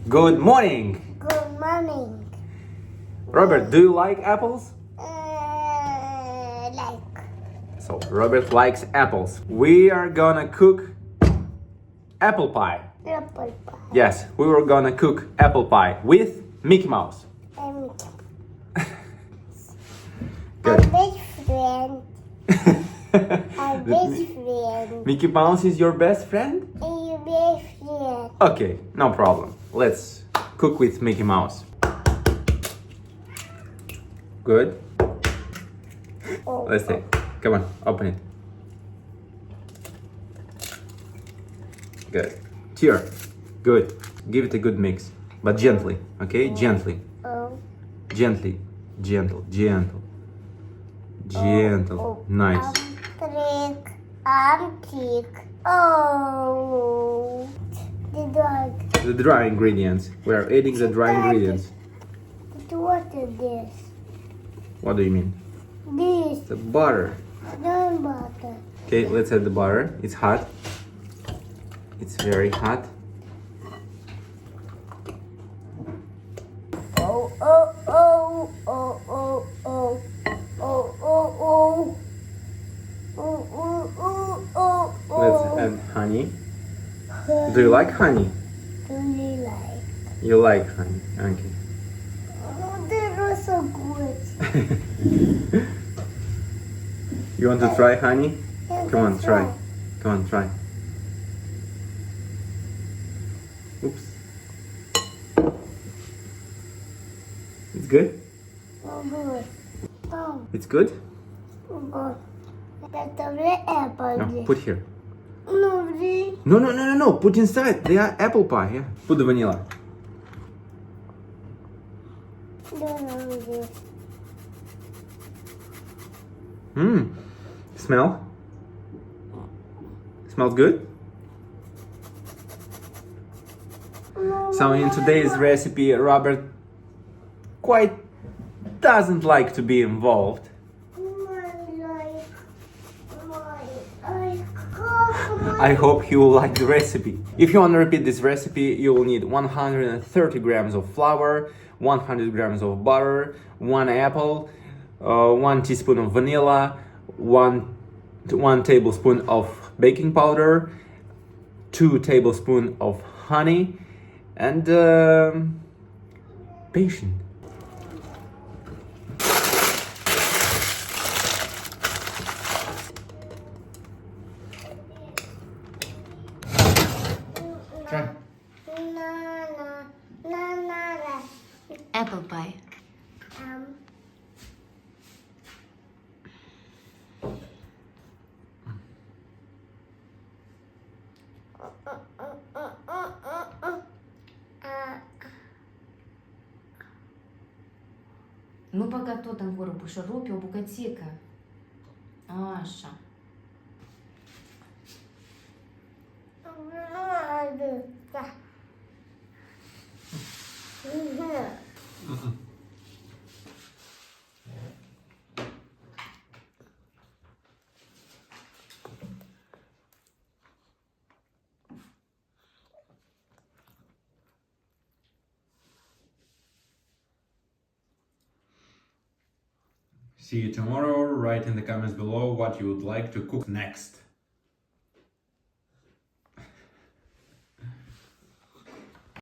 Good morning. Good morning. Robert, do you like apples? Like So, Robert likes apples. We are gonna cook apple pie. apple pie. Yes, we were gonna cook apple pie with Mickey Mouse. And Good. a best friend. A best friend. Mickey Mouse is your best friend? And your best friend. Okay, no problem. Let's cook with Mickey Mouse. Good. Oh, Let's see. Come on, open it. Good. Tear. Good. Give it a good mix. But gently, okay? Gently. oh, Gently. Gentle. Gentle. Gentle. Nice. trick. Oh, the dog. The dry ingredients. We are adding the dry ingredients. What is this? What do you mean? This. The butter. No butter. Okay, let's add the butter. It's hot. It's very hot. Oh, oh, oh, oh, oh, oh, oh, oh, oh. Oh, oh, oh, oh, oh. Let's add honey. Do you like honey? Really like. You like honey. Okay. Oh, that was so good. You want to try honey? Yeah, Come on, that's try. right. Come on, try. Oops. It's good? Oh, good. Oh, It's good? good. That's a red apple. No, put here. No, really? No. Put inside. They are apple pie, yeah. Put the vanilla. No, this. Smell? Smells good? So in today's recipe, Robert quite doesn't like to be involved. I hope he will like the recipe. If you want to repeat this recipe, you will need 130 grams of flour, 100 grams of butter, 1 apple, 1 teaspoon of vanilla, 1 tablespoon of baking powder, 2 tablespoons of honey, and patience. Try. Apple pie. Nu păcătot în gură, bușărupi, o bucățică. Așa. See you tomorrow. Write in the comments below what you would like to cook next.